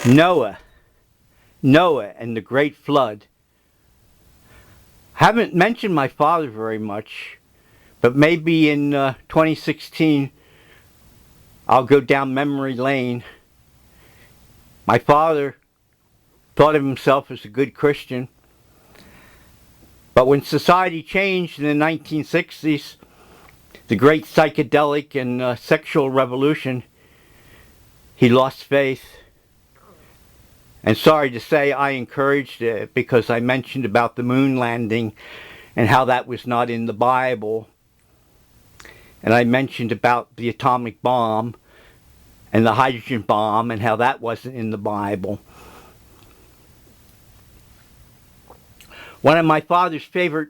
Noah. Noah and the great flood. Haven't mentioned my father very much, but maybe in 2016 I'll go down memory lane. My father thought of himself as a good Christian, but when society changed in the 1960s, the great psychedelic and sexual revolution, he lost faith. And sorry to say, I encouraged it because I mentioned about the moon landing and how that was not in the Bible. And I mentioned about the atomic bomb and the hydrogen bomb and how that wasn't in the Bible. One of my father's favorite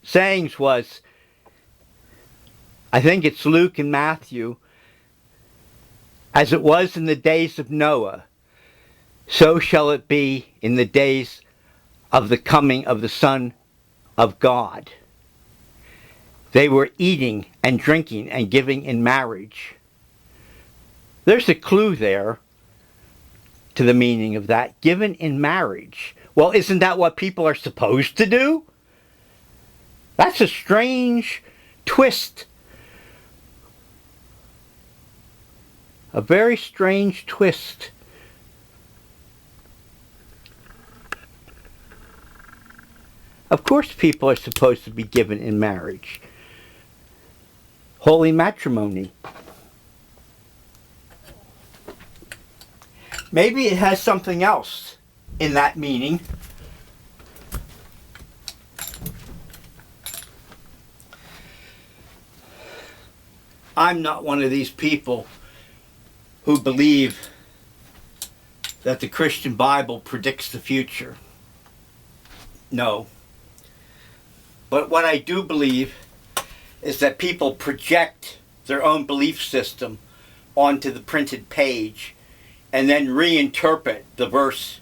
sayings was, I think it's Luke and Matthew, as it was in the days of Noah, so shall it be in the days of the coming of the Son of God. They were eating and drinking and giving in marriage. There's a clue there to the meaning of that, given in marriage. Well, isn't that what people are supposed to do? That's a strange twist. A very strange twist. Of course people are supposed to be given in marriage. Holy matrimony. Maybe it has something else in that meaning. I'm not one of these people who believe that the Christian Bible predicts the future. No. But what I do believe is that people project their own belief system onto the printed page and then reinterpret the verse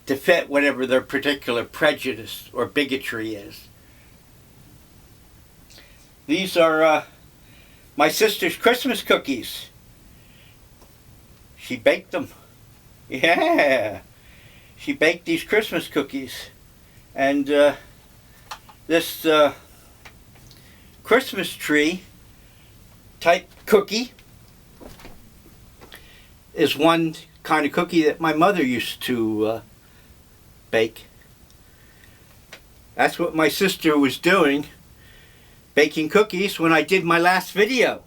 to fit whatever their particular prejudice or bigotry is. These are my sister's Christmas cookies. She baked them. Yeah. She baked these Christmas cookies. And this Christmas tree type cookie is one kind of cookie that my mother used to bake. That's what my sister was doing, baking cookies, when I did my last video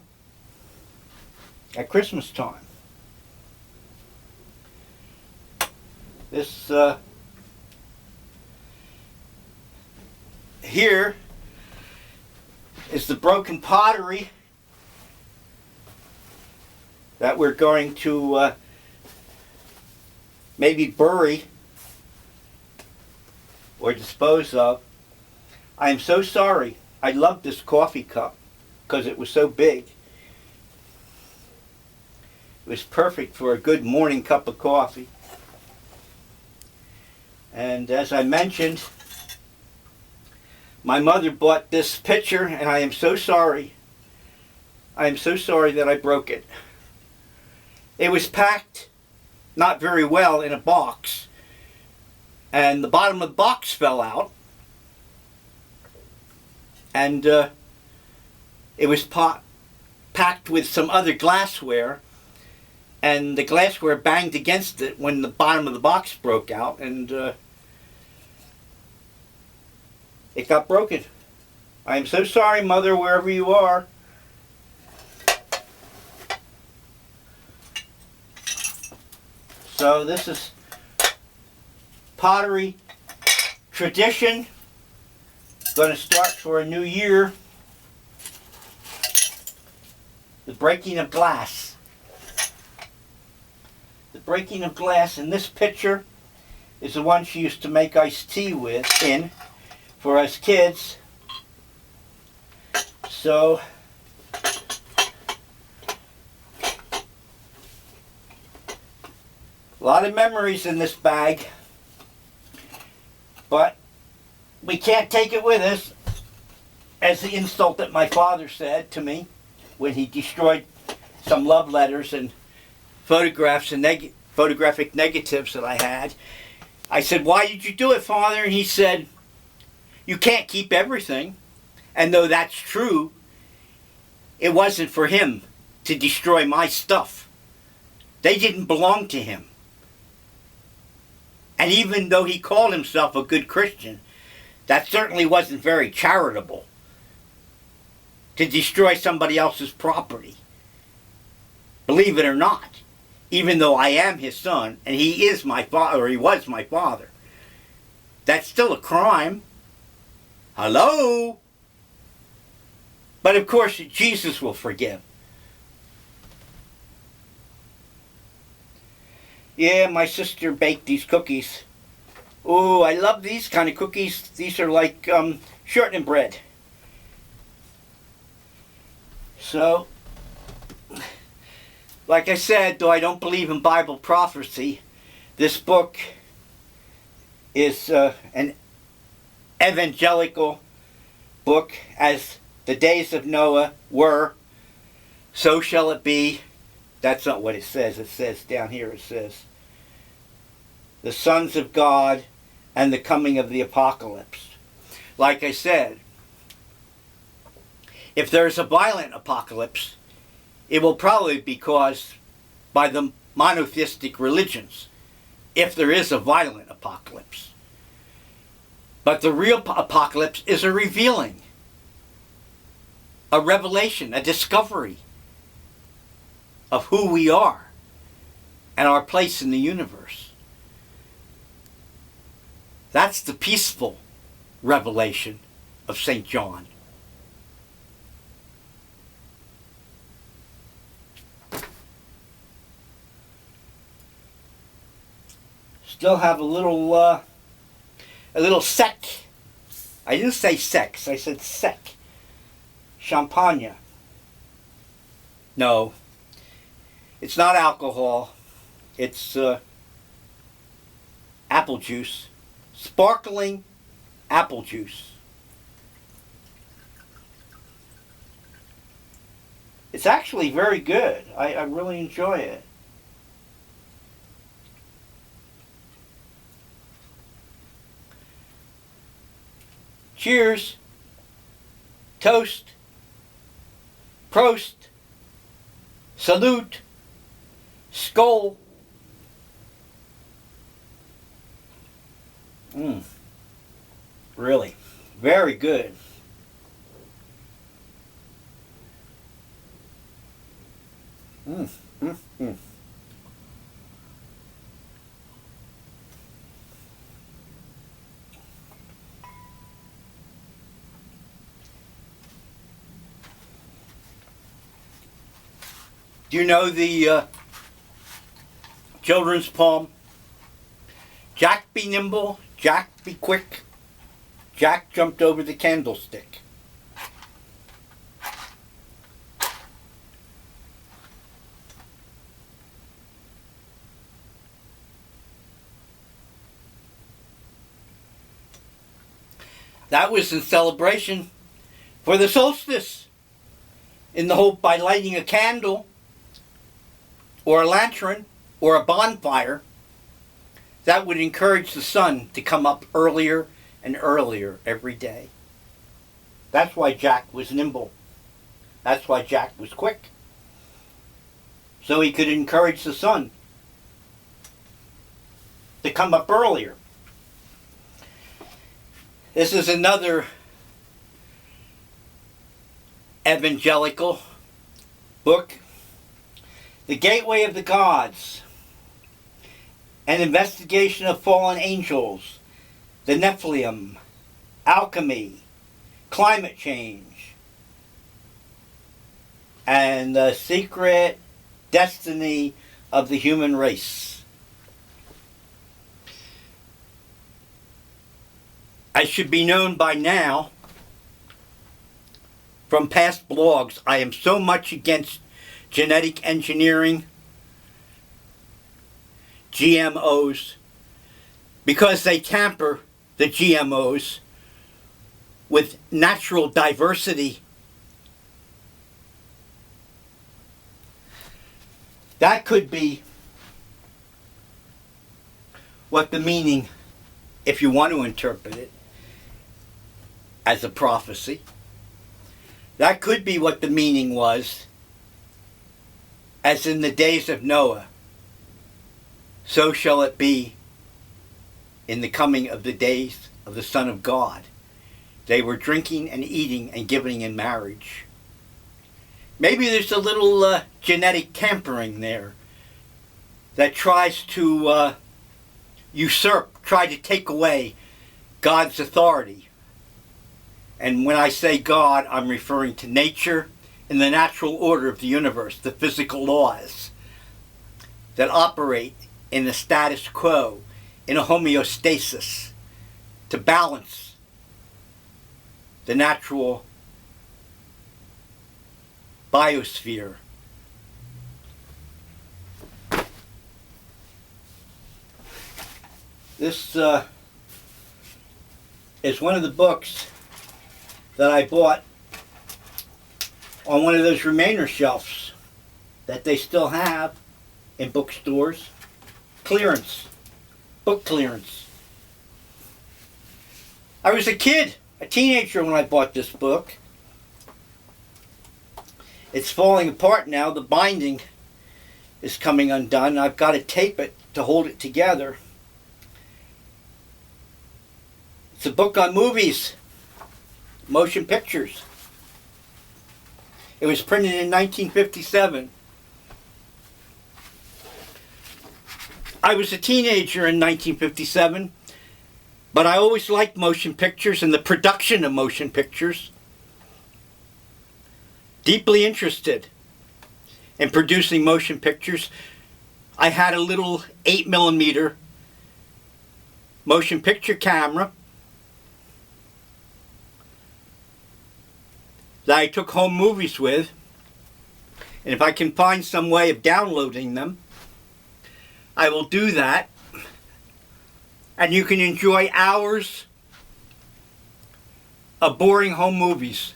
at Christmas time. This here is the broken pottery that we're going to maybe bury or dispose of. I am so sorry. I loved this coffee cup because it was so big. It was perfect for a good morning cup of coffee. And as I mentioned, my mother bought this pitcher, and I am so sorry. I am so sorry that I broke it. It was packed not very well in a box, and the bottom of the box fell out, and it was packed with some other glassware, and the glassware banged against it when the bottom of the box broke out, and it got broken. I am so sorry, Mother, wherever you are. So this is pottery tradition. Going to start for a new year. The breaking of glass. The breaking of glass in this picture is the one she used to make iced tea in for us kids. So a lot of memories in this bag, but we can't take it with us, as the insult that my father said to me when he destroyed some love letters and photographs and photographic negatives that I had. I said, "Why did you do it, Father?" And he said, "You can't keep everything." And though that's true, it wasn't for him to destroy my stuff. They didn't belong to him. And even though he called himself a good Christian, that certainly wasn't very charitable to destroy somebody else's property. Believe it or not, even though I am his son and he is my father, or he was my father, that's still a crime. Hello? But of course, Jesus will forgive. Yeah, my sister baked these cookies. Oh, I love these kind of cookies. These are like shortening bread. So, like I said, though I don't believe in Bible prophecy, this book is an evangelical book. As the days of Noah were, so shall it be. That's not what it says. It says down here, it says, the sons of God and the coming of the apocalypse. Like I said, if there's a violent apocalypse, it will probably be caused by the monotheistic religions, if there is a violent apocalypse. But the real apocalypse is a revealing, a revelation, a discovery of who we are and our place in the universe. That's the peaceful revelation of St. John. Still have a little sec. I didn't say sex, I said sec. Champagne. No, it's not alcohol. It's apple juice. Sparkling apple juice. It's actually very good. I really enjoy it. Cheers. Toast. Prost. Salute. Skål. Really, very good. Do you know the children's poem? Jack be nimble, Jack be quick, Jack jumped over the candlestick. That was in celebration for the solstice, in the hope by lighting a candle or a lantern or a bonfire, that would encourage the sun to come up earlier and earlier every day. That's why Jack was nimble. That's why Jack was quick. So he could encourage the sun to come up earlier. This is another evangelical book, The Gateway of the Gods, an investigation of fallen angels, the Nephilim, alchemy, climate change, and the secret destiny of the human race. As should be known by now from past blogs, I am so much against genetic engineering, GMOs, because they tamper the GMOs with natural diversity. That could be what the meaning, if you want to interpret it as a prophecy, that could be what the meaning was, as in the days of Noah, so shall it be in the coming of the days of the Son of God. They were drinking and eating and giving in marriage. Maybe there's a little genetic tampering there that tries to usurp, try to take away God's authority. And when I say God, I'm referring to nature and the natural order of the universe, the physical laws that operate in a status quo, in a homeostasis, to balance the natural biosphere. This is one of the books that I bought on one of those Remainer shelves that they still have in bookstores. Clearance. Book clearance. I was a kid, a teenager when I bought this book. It's falling apart now. The binding is coming undone. I've got to tape it to hold it together. It's a book on movies, motion pictures. It was printed in 1957. I was a teenager in 1957, but I always liked motion pictures and the production of motion pictures. Deeply interested in producing motion pictures. I had a little 8mm motion picture camera that I took home movies with, and if I can find some way of downloading them, I will do that, and you can enjoy hours of boring home movies.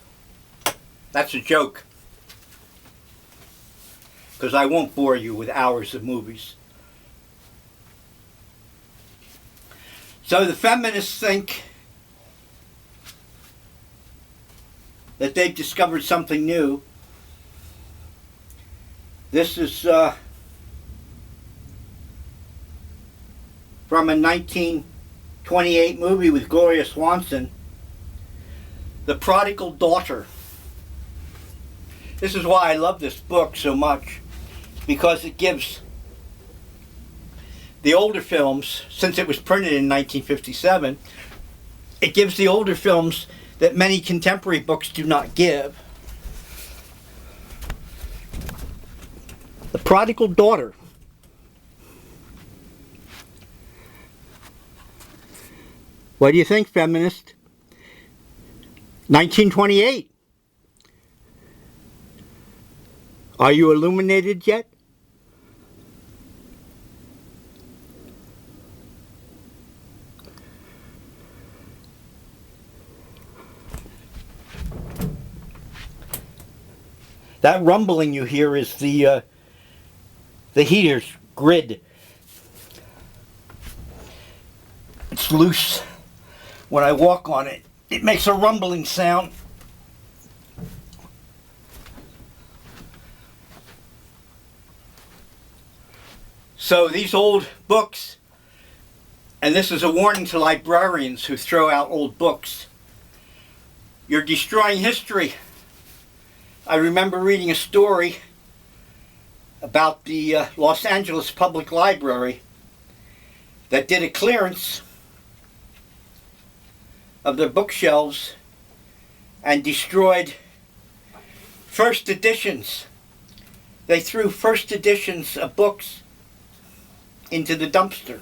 That's a joke, because I won't bore you with hours of movies. So the feminists think that they've discovered something new. This is from a 1928 movie with Gloria Swanson, The Prodigal Daughter. This is why I love this book so much, because it gives the older films, since it was printed in 1957, it gives the older films that many contemporary books do not give. The Prodigal Daughter. What do you think, feminist? 1928. Are you illuminated yet? That rumbling you hear is the heater's grid. It's loose. When I walk on it, it makes a rumbling sound. So these old books, and this is a warning to librarians who throw out old books, you're destroying history. I remember reading a story about the Los Angeles Public Library that did a clearance of their bookshelves and destroyed first editions. They threw first editions of books into the dumpster.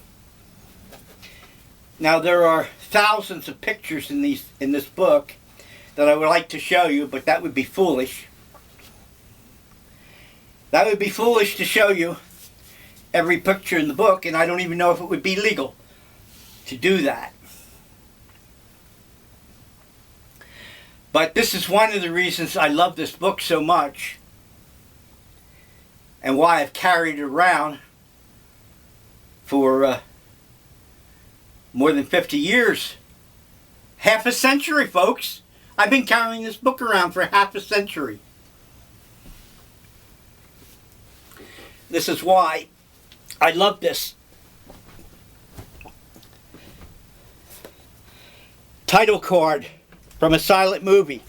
Now there are thousands of pictures in this book that I would like to show you, but that would be foolish. That would be foolish to show you every picture in the book, and I don't even know if it would be legal to do that. But this is one of the reasons I love this book so much, and why I've carried it around for more than 50 years. Half a century, folks. I've been carrying this book around for half a century. This is why I love this. Title card from a silent movie.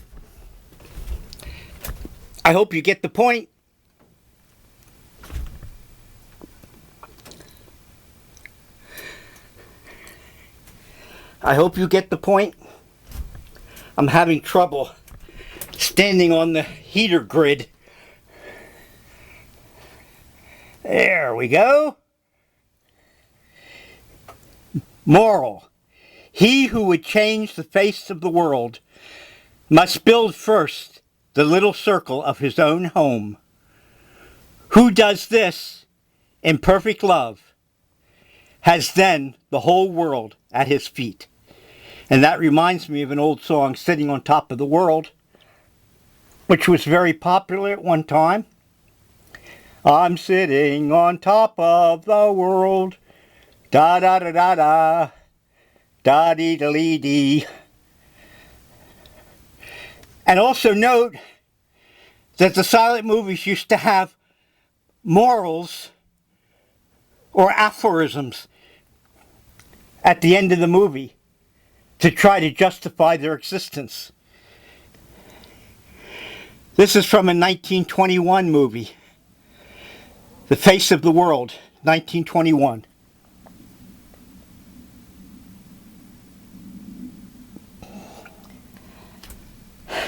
I hope you get the point. I hope you get the point. I'm having trouble standing on the heater grid. There we go. Moral. He who would change the face of the world must build first the little circle of his own home. Who does this in perfect love has then the whole world at his feet. And that reminds me of an old song, Sitting on Top of the World, which was very popular at one time. I'm sitting on top of the world, da da da da da, da dee da lee dee. And also note that the silent movies used to have morals or aphorisms at the end of the movie to try to justify their existence. This is from a 1921 movie, The Face of the World, 1921.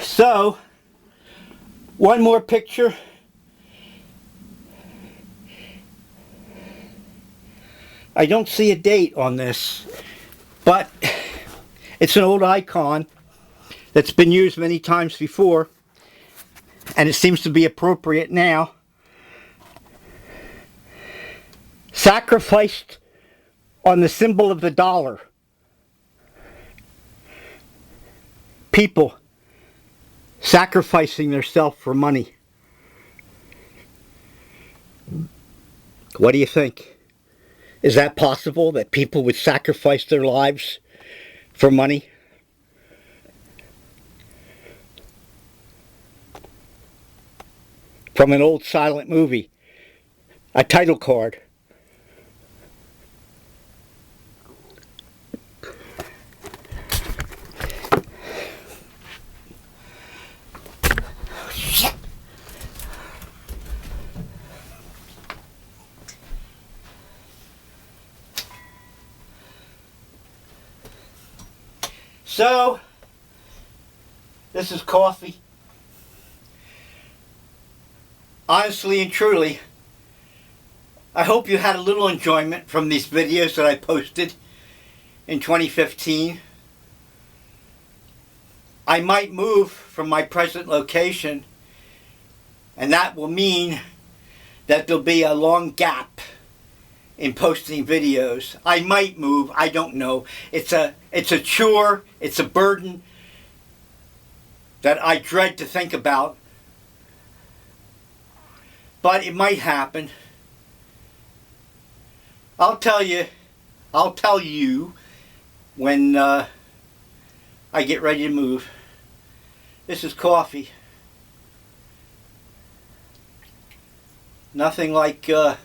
So, one more picture. I don't see a date on this, but it's an old icon that's been used many times before, and it seems to be appropriate now. Sacrificed on the symbol of the dollar. People sacrificing themselves for money. What do you think? Is that possible, that people would sacrifice their lives for money? From an old silent movie, a title card. So, this is coffee. Honestly and truly, I hope you had a little enjoyment from these videos that I posted in 2015. I might move from my present location, and that will mean that there'll be a long gap in posting videos. I might move, I don't know. It's a chore, it's a burden that I dread to think about. But it might happen. I'll tell you when I get ready to move. This is coffee. Nothing like a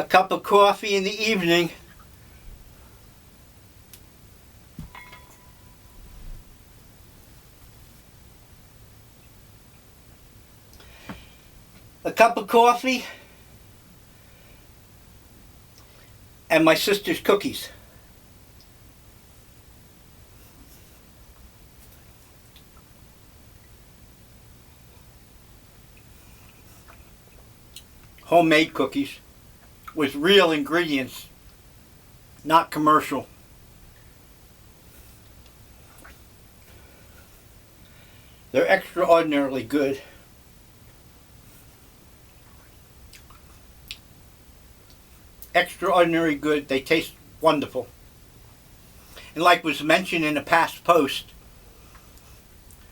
cup of coffee in the evening. A cup of coffee and my sister's cookies. Homemade cookies with real ingredients, not commercial. They're extraordinarily good. Extraordinary good. They taste wonderful. And like was mentioned in a past post,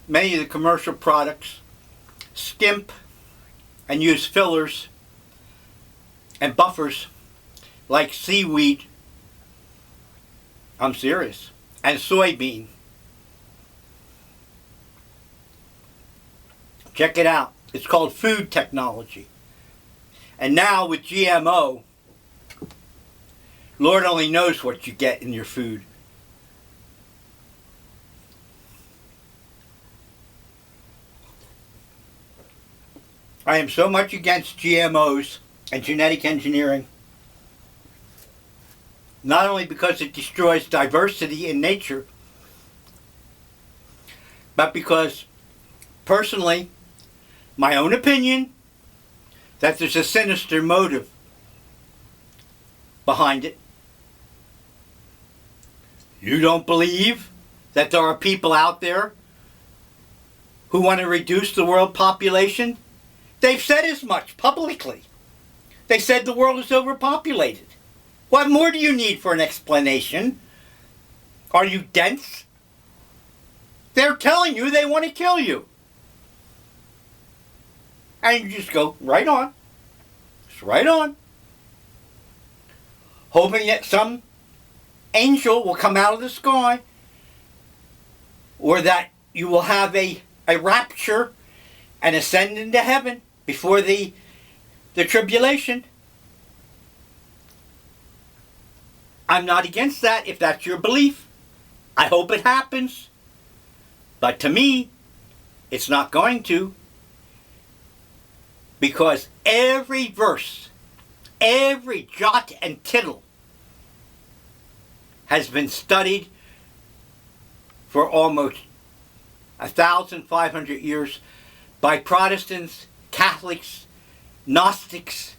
many of the commercial products skimp and use fillers and buffers like seaweed I'm serious. And soybean. Check it out. It's called food technology. And now with GMO, Lord only knows what you get in your food. I am so much against GMOs and genetic engineering, not only because it destroys diversity in nature, but because, personally, my own opinion, that there's a sinister motive behind it. You don't believe that there are people out there who want to reduce the world population? They've said as much publicly. They said the world is overpopulated. What more do you need for an explanation? Are you dense? They're telling you they want to kill you. And you just go right on. Just right on. Hoping that some angel will come out of the sky, or that you will have a rapture and ascend into heaven before the tribulation. I'm not against that if that's your belief. I hope it happens. But to me, it's not going to. Because every verse, every jot and tittle has been studied for almost 1,500 years by Protestants, Catholics, Gnostics,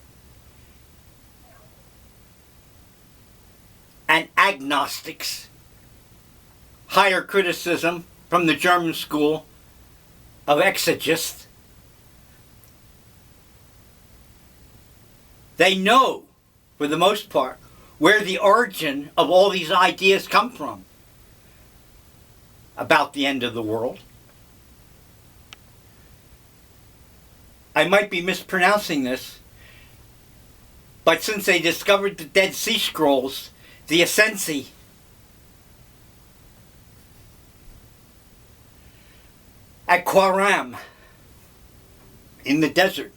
and agnostics. Higher criticism from the German school of exegists. They know, for the most part, where the origin of all these ideas come from about the end of the world. I might be mispronouncing this, but since they discovered the Dead Sea Scrolls, the Essensi, at Qumran, in the desert,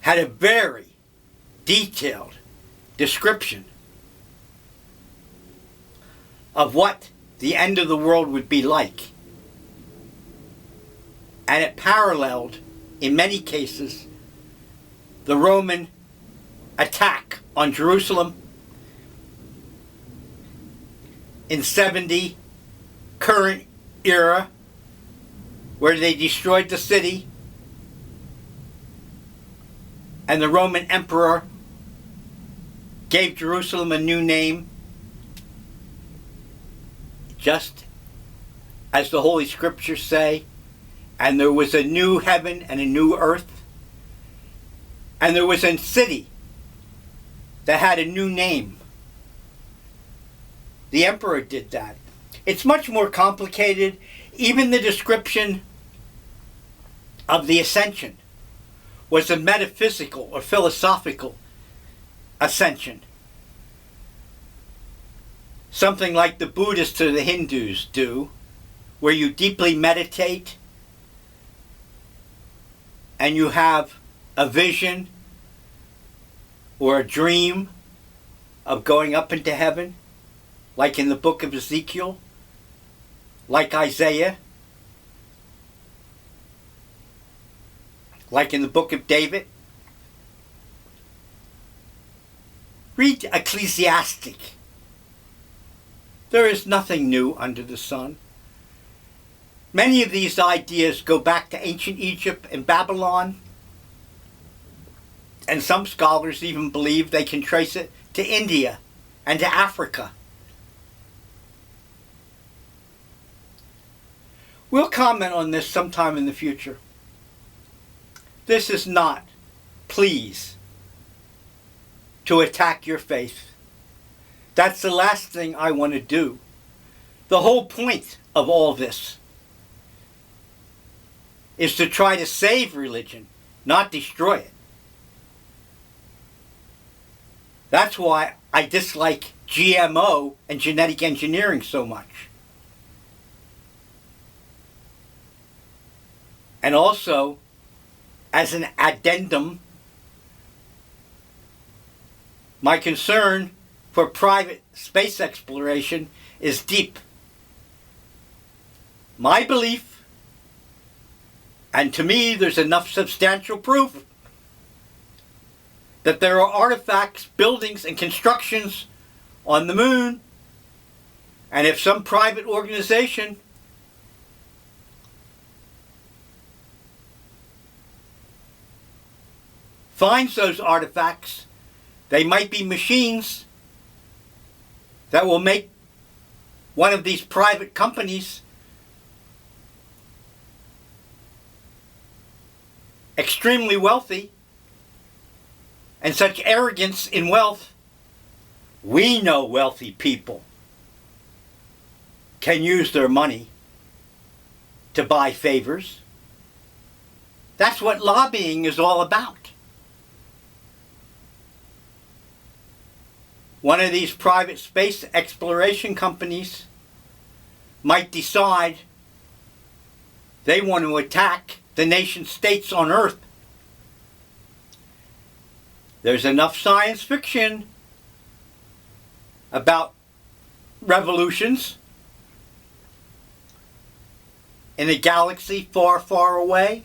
had a very detailed description of what the end of the world would be like. And it paralleled, in many cases, the Roman attack on Jerusalem in 70 current era, where they destroyed the city, and the Roman emperor gave Jerusalem a new name, just as the Holy Scriptures say, and there was a new heaven and a new earth, and there was a city that had a new name. The emperor did that. It's much more complicated. Even the description of the ascension was a metaphysical or philosophical ascension. Something like the Buddhists or the Hindus do, where you deeply meditate and you have a vision or a dream of going up into heaven, like in the book of Ezekiel, like Isaiah, like in the book of David. Read Ecclesiastic. There is nothing new under the sun. Many of these ideas go back to ancient Egypt and Babylon, and some scholars even believe they can trace it to India and to Africa. We'll comment on this sometime in the future. This is not, please, to attack your faith. That's the last thing I want to do. The whole point of all this is to try to save religion, not destroy it. That's why I dislike GMO and genetic engineering so much. And also, as an addendum, my concern for private space exploration is deep. My belief, and to me there's enough substantial proof, that there are artifacts, buildings, and constructions on the moon, and if some private organization finds those artifacts, they might be machines that will make one of these private companies extremely wealthy, and such arrogance in wealth. We know wealthy people can use their money to buy favors. That's what lobbying is all about. One of these private space exploration companies might decide they want to attack the nation states on Earth. There's enough science fiction about revolutions in a galaxy far, far away